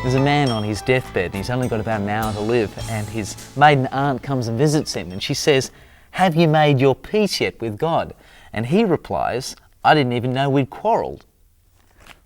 There's a man on his deathbed and he's only got about an hour to live, and his maiden aunt comes and visits him and she says, "Have you made your peace yet with God?" And he replies, "I didn't even know we'd quarrelled."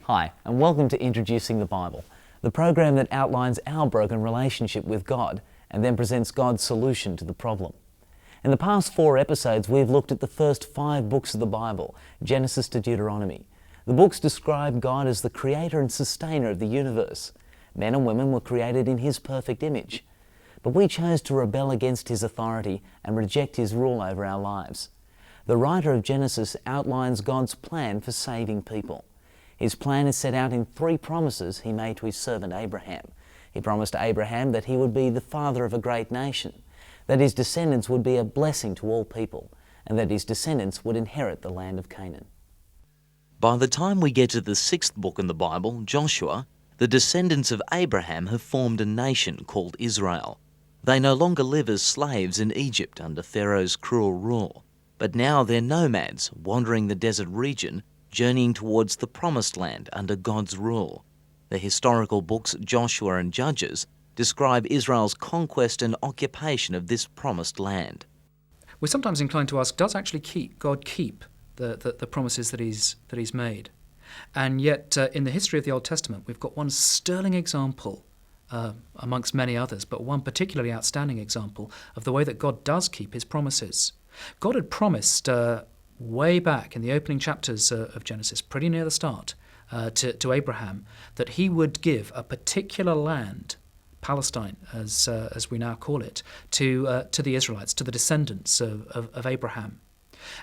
Hi, and welcome to Introducing the Bible, the program that outlines our broken relationship with God and then presents God's solution to the problem. In the past 4 episodes, we've looked at the first 5 books of the Bible, Genesis to Deuteronomy. The books describe God as the creator and sustainer of the universe. Men and women were created in His perfect image. But we chose to rebel against His authority and reject His rule over our lives. The writer of Genesis outlines God's plan for saving people. His plan is set out in 3 promises He made to His servant Abraham. He promised Abraham that he would be the father of a great nation, that his descendants would be a blessing to all people, and that his descendants would inherit the land of Canaan. By the time we get to the 6th book in the Bible, Joshua, the descendants of Abraham have formed a nation called Israel. They no longer live as slaves in Egypt under Pharaoh's cruel rule, but now they're nomads wandering the desert region, journeying towards the Promised Land under God's rule. The historical books Joshua and Judges describe Israel's conquest and occupation of this promised land. We're sometimes inclined to ask, does actually God keep the promises that he's made? And yet, in the history of the Old Testament, we've got one sterling example, amongst many others, but one particularly outstanding example of the way that God does keep His promises. God had promised way back in the opening chapters of Genesis, pretty near the start, to Abraham, that He would give a particular land, Palestine, as we now call it, to the Israelites, to the descendants of Abraham.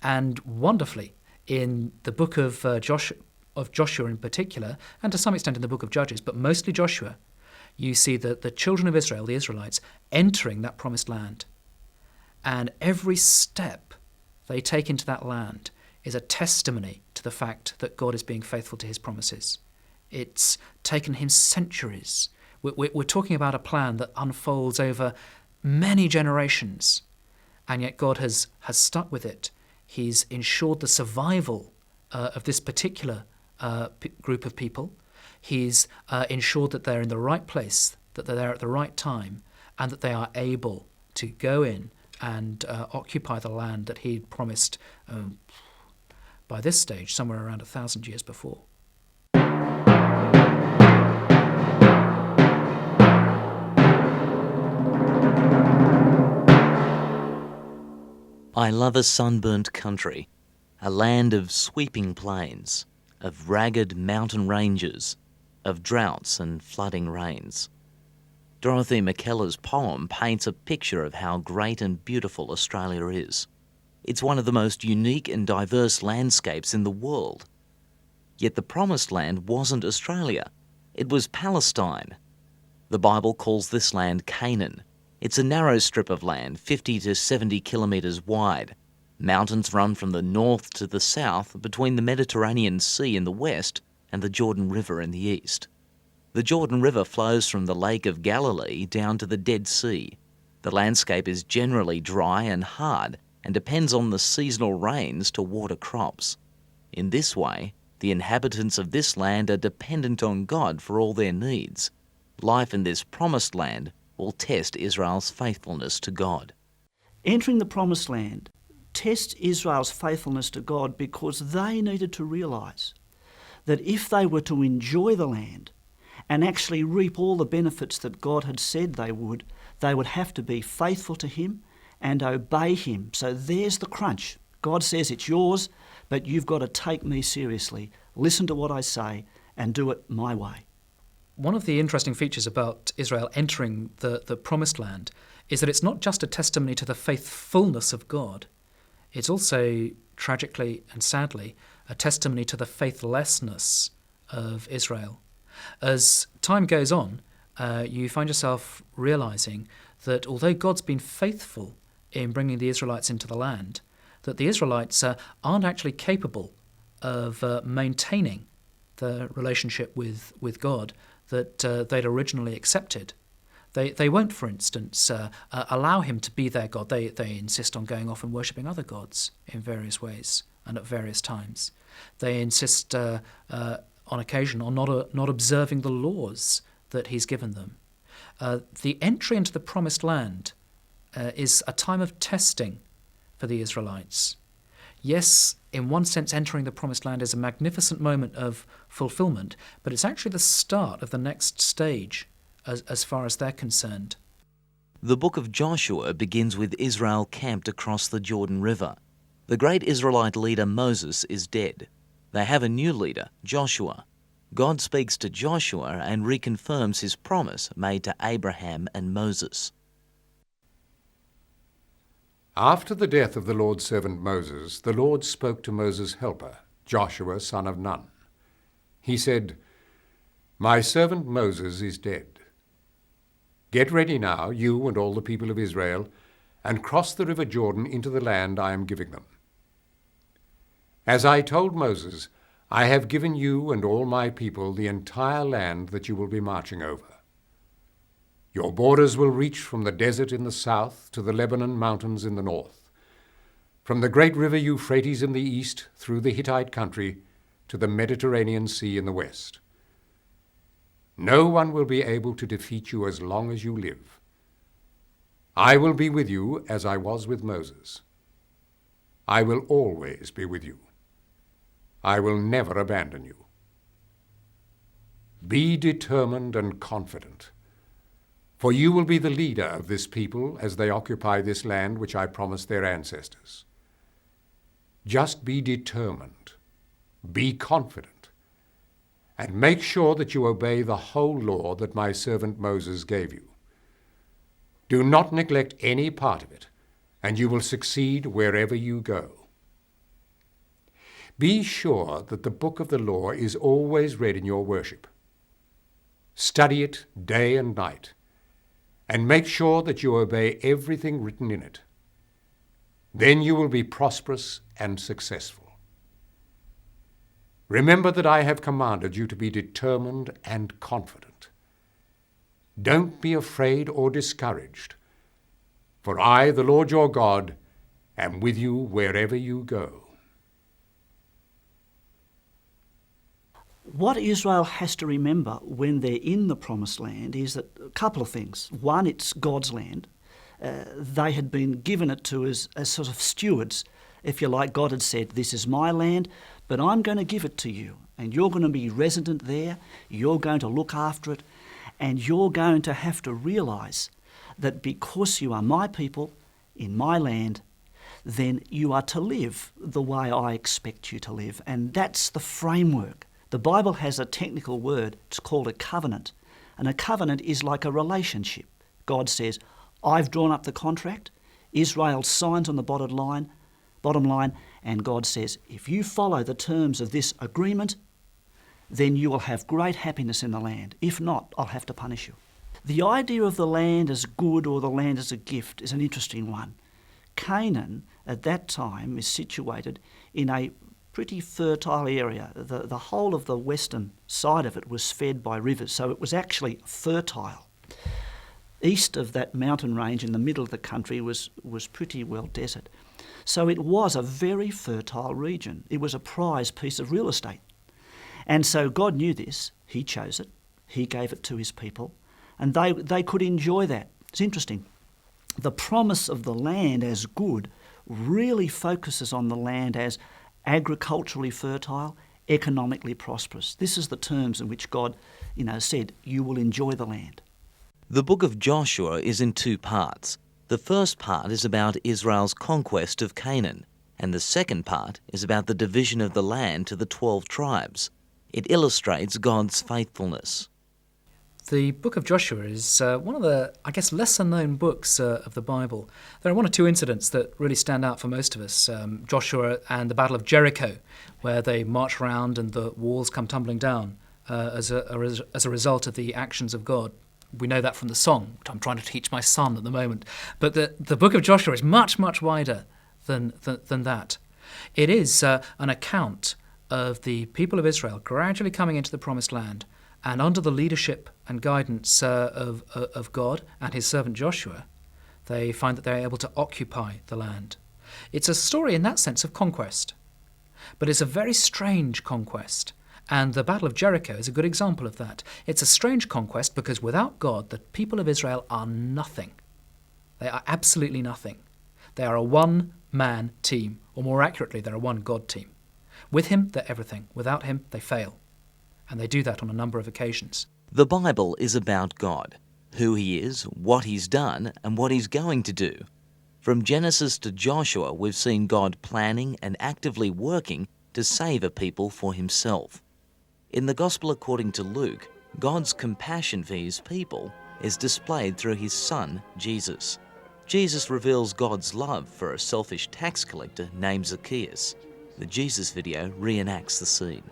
And wonderfully, in the book of Joshua in particular, and to some extent in the book of Judges, but mostly Joshua, you see that the children of Israel, the Israelites, entering that promised land. And every step they take into that land is a testimony to the fact that God is being faithful to His promises. It's taken Him centuries. We're talking about a plan that unfolds over many generations, and yet God has stuck with it. He's ensured the survival of this particular group of people. He's ensured that they're in the right place, that they're there at the right time, and that they are able to go in and occupy the land that He'd promised by this stage, somewhere around 1,000 years before. I love a sunburnt country, a land of sweeping plains, of ragged mountain ranges, of droughts and flooding rains. Dorothy McKellar's poem paints a picture of how great and beautiful Australia is. It's one of the most unique and diverse landscapes in the world. Yet the Promised Land wasn't Australia, it was Palestine. The Bible calls this land Canaan. It's a narrow strip of land, 50 to 70 kilometres wide. Mountains run from the north to the south between the Mediterranean Sea in the west and the Jordan River in the east. The Jordan River flows from the Lake of Galilee down to the Dead Sea. The landscape is generally dry and hard and depends on the seasonal rains to water crops. In this way, the inhabitants of this land are dependent on God for all their needs. Life in this promised land will test Israel's faithfulness to God. Entering the Promised Land tests Israel's faithfulness to God because they needed to realise that if they were to enjoy the land and actually reap all the benefits that God had said they would have to be faithful to Him and obey Him. So there's the crunch. God says it's yours, but you've got to take me seriously, listen to what I say, and do it my way. One of the interesting features about Israel entering the Promised Land is that it's not just a testimony to the faithfulness of God, it's also, tragically and sadly, a testimony to the faithlessness of Israel. As time goes on, you find yourself realising that although God's been faithful in bringing the Israelites into the land, that the Israelites aren't actually capable of maintaining the relationship with God that they'd originally accepted. They won't, for instance, allow Him to be their God. They insist on going off and worshipping other gods in various ways and at various times. They insist on occasion on not observing the laws that he's given them. The entry into the promised land is a time of testing for the Israelites. Yes, in one sense, entering the promised land is a magnificent moment of fulfillment, but it's actually the start of the next stage as far as they're concerned. The book of Joshua begins with Israel camped across the Jordan River. The great Israelite leader Moses is dead. They have a new leader, Joshua. God speaks to Joshua and reconfirms his promise made to Abraham and Moses. After the death of the Lord's servant Moses, the Lord spoke to Moses' helper, Joshua son of Nun. He said, "My servant Moses is dead. Get ready now, you and all the people of Israel, and cross the river Jordan into the land I am giving them. As I told Moses, I have given you and all my people the entire land that you will be marching over. Your borders will reach from the desert in the south to the Lebanon mountains in the north, from the great river Euphrates in the east through the Hittite country to the Mediterranean Sea in the west. No one will be able to defeat you as long as you live. I will be with you as I was with Moses. I will always be with you. I will never abandon you. Be determined and confident, for you will be the leader of this people as they occupy this land which I promised their ancestors. Just be determined, be confident, and make sure that you obey the whole law that my servant Moses gave you. Do not neglect any part of it, and you will succeed wherever you go. Be sure that the book of the law is always read in your worship. Study it day and night, and make sure that you obey everything written in it. Then you will be prosperous and successful. Remember that I have commanded you to be determined and confident. Don't be afraid or discouraged, for I, the Lord your God, am with you wherever you go." What Israel has to remember when they're in the promised land is that a couple of things. One, it's God's land. They had been given it to as sort of stewards. If you like, God had said, "This is my land, but I'm going to give it to you, and you're going to be resident there, you're going to look after it, and you're going to have to realise that because you are my people in my land, then you are to live the way I expect you to live." And that's the framework. The Bible has a technical word, it's called a covenant, and a covenant is like a relationship. God says, "I've drawn up the contract," Israel signs on the bottom line, and God says, "If you follow the terms of this agreement, then you will have great happiness in the land. If not, I'll have to punish you." The idea of the land as good or the land as a gift is an interesting one. Canaan at that time is situated in a pretty fertile area. The whole of the western side of it was fed by rivers, so it was actually fertile. East of that mountain range in the middle of the country was pretty well desert. So it was a very fertile region. It was a prized piece of real estate. And so God knew this. He chose it. He gave it to his people. And they could enjoy that. It's interesting. The promise of the land as good really focuses on the land as agriculturally fertile, economically prosperous. This is the terms in which God, said, "You will enjoy the land." The book of Joshua is in two parts. The first part is about Israel's conquest of Canaan, and the second part is about the division of the land to the 12 tribes. It illustrates God's faithfulness. The book of Joshua is one of the, lesser-known books of the Bible. There are one or two incidents that really stand out for most of us. Joshua and the Battle of Jericho, where they march around and the walls come tumbling down as a result of the actions of God. We know that from the song, which I'm trying to teach my son at the moment. But the book of Joshua is much, much wider than that. It is an account of the people of Israel gradually coming into the promised land, and under the leadership and guidance of God and his servant Joshua, they find that they're able to occupy the land. It's a story in that sense of conquest, but it's a very strange conquest, And the Battle of Jericho is a good example of that. It's a strange conquest because without God, the people of Israel are nothing. They are absolutely nothing. They are a one-man team, or more accurately, they're a one-God team. With him, they're everything. Without him, they fail. And they do that on a number of occasions. The Bible is about God, who he is, what he's done, and what he's going to do. From Genesis to Joshua, we've seen God planning and actively working to save a people for himself. In the Gospel according to Luke, God's compassion for his people is displayed through his Son, Jesus. Jesus reveals God's love for a selfish tax collector named Zacchaeus. The Jesus video reenacts the scene.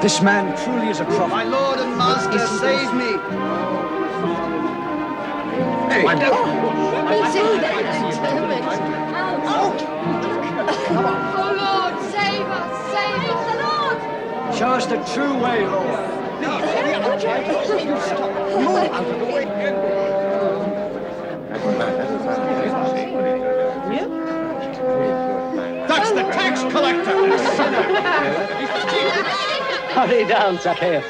This man truly is a prophet. My Lord and Master, save me! Hey! Let me do that. Oh Lord, save us! Save us! Show us the true way, Lord. That's the tax collector! Hurry down, Zacchaeus.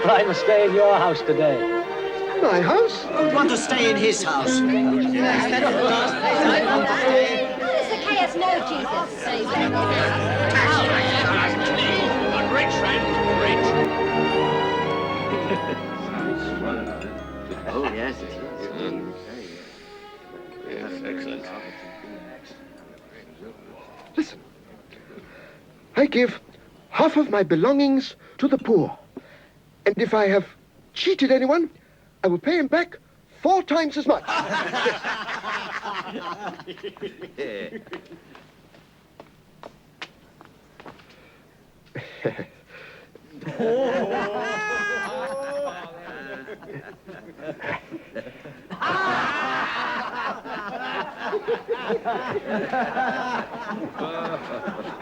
For I must stay in your house today. My house? Who'd want to stay in his house? How does Zacchaeus know Jesus? Oh, yes. Yes, excellent. Listen. I give half of my belongings to the poor. And if I have cheated anyone, I will pay him back 4 times as much.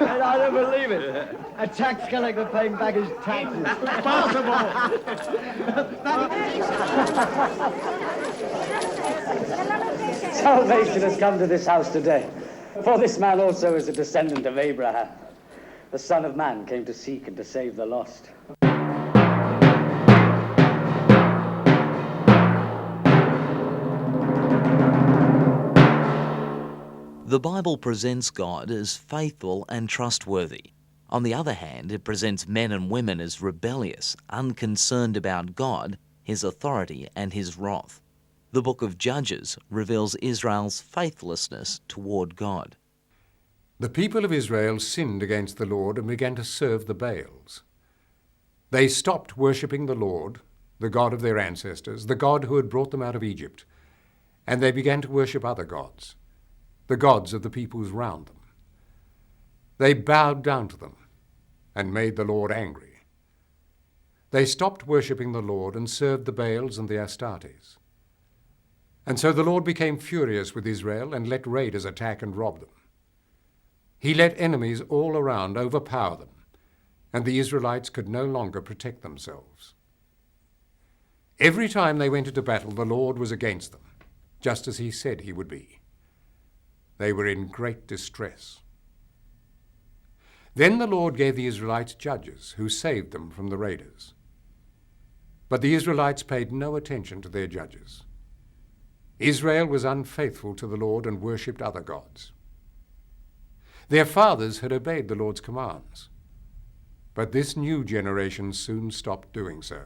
And I don't believe it. A tax collector paying back his taxes. Salvation has come to this house today. For this man also is a descendant of Abraham. The Son of Man came to seek and to save the lost. The Bible presents God as faithful and trustworthy. On the other hand, it presents men and women as rebellious, unconcerned about God, his authority, and his wrath. The book of Judges reveals Israel's faithlessness toward God. The people of Israel sinned against the Lord and began to serve the Baals. They stopped worshipping the Lord, the God of their ancestors, the God who had brought them out of Egypt, and they began to worship other gods, the gods of the peoples round them. They bowed down to them and made the Lord angry. They stopped worshipping the Lord and served the Baals and the Astartes. And so the Lord became furious with Israel and let raiders attack and rob them. He let enemies all around overpower them, and the Israelites could no longer protect themselves. Every time they went into battle, the Lord was against them, just as he said he would be. They were in great distress. Then the Lord gave the Israelites judges who saved them from the raiders. But the Israelites paid no attention to their judges. Israel was unfaithful to the Lord and worshipped other gods. Their fathers had obeyed the Lord's commands, but this new generation soon stopped doing so.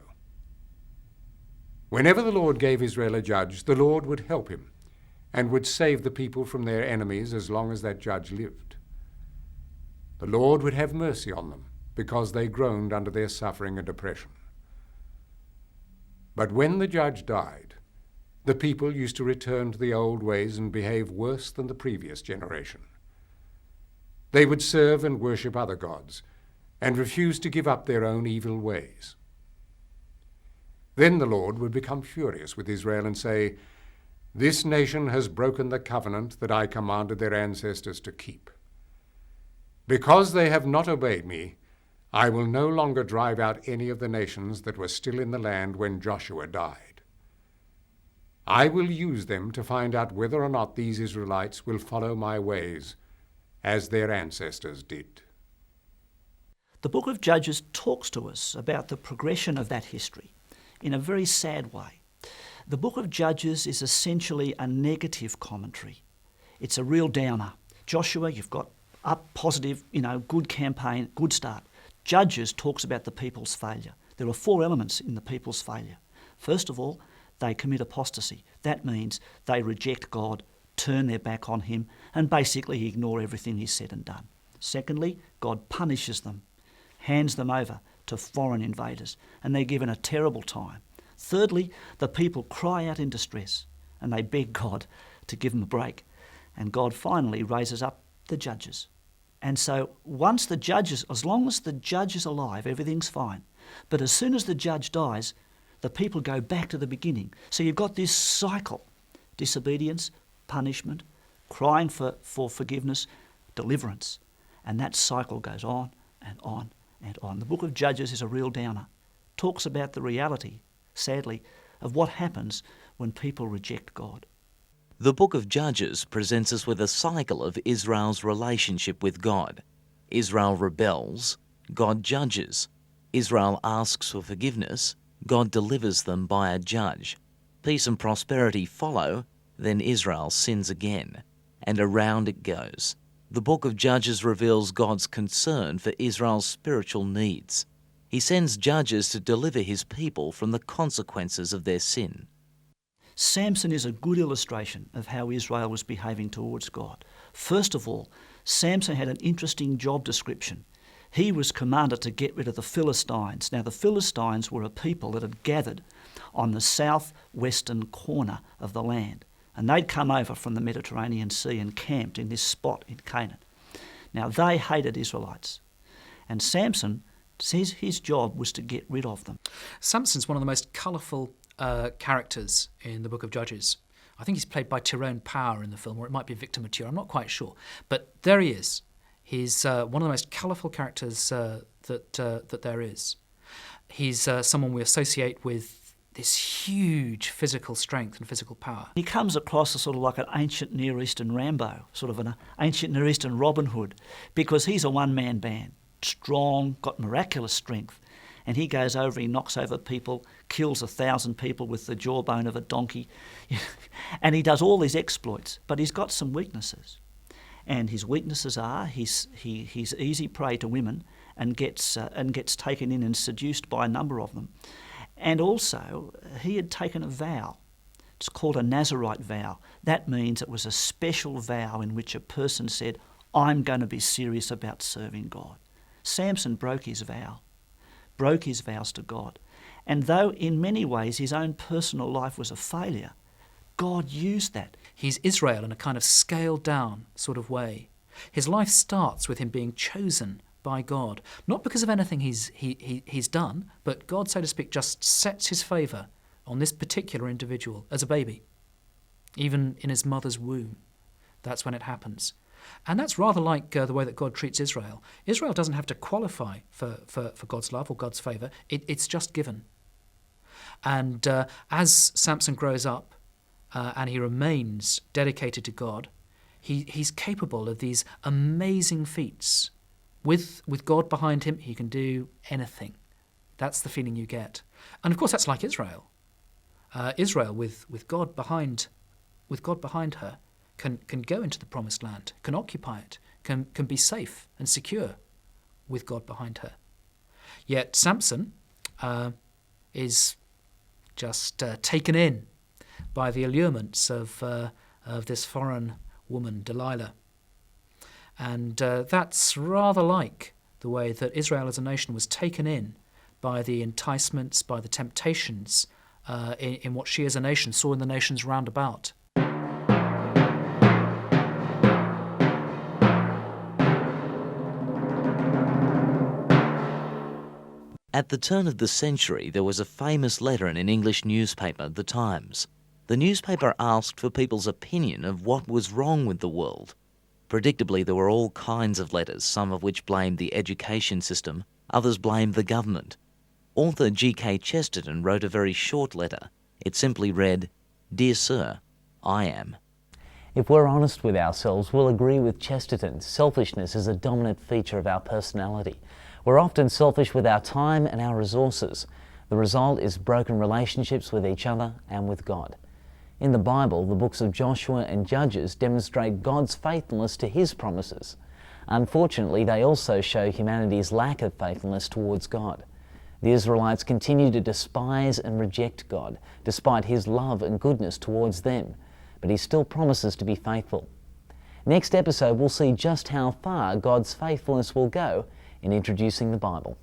Whenever the Lord gave Israel a judge, the Lord would help him and would save the people from their enemies as long as that judge lived. The Lord would have mercy on them because they groaned under their suffering and oppression. But when the judge died, the people used to return to the old ways and behave worse than the previous generation. They would serve and worship other gods and refuse to give up their own evil ways. Then the Lord would become furious with Israel and say, "This nation has broken the covenant that I commanded their ancestors to keep." Because they have not obeyed me, I will no longer drive out any of the nations that were still in the land when Joshua died. I will use them to find out whether or not these Israelites will follow my ways, as their ancestors did. The book of Judges talks to us about the progression of that history in a very sad way. The book of Judges is essentially a negative commentary. It's a real downer. Joshua, you've got up, positive, good campaign, good start. Judges talks about the people's failure. There are 4 elements in the people's failure. First of all, they commit apostasy. That means they reject God, turn their back on him, and basically ignore everything he's said and done. Secondly, God punishes them, hands them over to foreign invaders, and they're given a terrible time. Thirdly, the people cry out in distress, and they beg God to give them a break. And God finally raises up the judges. And so once the judges, as long as the judge is alive, everything's fine. But as soon as the judge dies, the people go back to the beginning. So you've got this cycle: disobedience, punishment, crying for forgiveness, deliverance. And that cycle goes on and on and on. The book of Judges is a real downer. Talks about the reality, sadly, of what happens when people reject God. The book of Judges presents us with a cycle of Israel's relationship with God. Israel rebels, God judges. Israel asks for forgiveness, God delivers them by a judge. Peace and prosperity follow, then Israel sins again. And around it goes. The book of Judges reveals God's concern for Israel's spiritual needs. He sends judges to deliver his people from the consequences of their sin. Samson is a good illustration of how Israel was behaving towards God. First of all, Samson had an interesting job description. He was commanded to get rid of the Philistines. Now, the Philistines were a people that had gathered on the southwestern corner of the land, and they'd come over from the Mediterranean Sea and camped in this spot in Canaan. Now, they hated Israelites, and Samson says his job was to get rid of them. Samson's one of the most colourful characters in the book of Judges. I think he's played by Tyrone Power in the film, or it might be Victor Mature, I'm not quite sure. But there he is. He's one of the most colourful characters that there is. He's someone we associate with this huge physical strength and physical power. He comes across as sort of like an ancient Near Eastern Rambo, sort of an ancient Near Eastern Robin Hood, because he's a one-man band, strong, got miraculous strength. And he goes over, he knocks over people, kills 1,000 people with the jawbone of a donkey. And he does all these exploits, but he's got some weaknesses. And his weaknesses are he's easy prey to women and gets taken in and seduced by a number of them. And also, he had taken a vow. It's called a Nazirite vow. That means it was a special vow in which a person said, I'm going to be serious about serving God. Samson broke his vow. Broke his vows to God. And though in many ways his own personal life was a failure, God used that. He's Israel in a kind of scaled down sort of way. His life starts with him being chosen by God, not because of anything he's done, but God, so to speak, just sets his favour on this particular individual as a baby. Even in his mother's womb, that's when it happens. And that's rather like the way that God treats Israel. Israel doesn't have to qualify for God's love or God's favour. It's just given. And as Samson grows up and he remains dedicated to God, he's capable of these amazing feats. With God behind him, he can do anything. That's the feeling you get. And of course, that's like Israel. Israel, with God behind her, can go into the promised land, can occupy it, can be safe and secure with God behind her. Yet Samson is just taken in by the allurements of this foreign woman, Delilah. And that's rather like the way that Israel as a nation was taken in by the enticements, by the temptations in what she as a nation saw in the nations round about. At the turn of the century, there was a famous letter in an English newspaper, The Times. The newspaper asked for people's opinion of what was wrong with the world. Predictably, there were all kinds of letters, some of which blamed the education system, others blamed the government. Author G.K. Chesterton wrote a very short letter. It simply read, "Dear Sir, I am." If we're honest with ourselves, we'll agree with Chesterton. Selfishness is a dominant feature of our personality. We're often selfish with our time and our resources. The result is broken relationships with each other and with God. In the Bible, the books of Joshua and Judges demonstrate God's faithfulness to His promises. Unfortunately, they also show humanity's lack of faithfulness towards God. The Israelites continue to despise and reject God, despite His love and goodness towards them, but He still promises to be faithful. Next episode, we'll see just how far God's faithfulness will go in introducing the Bible.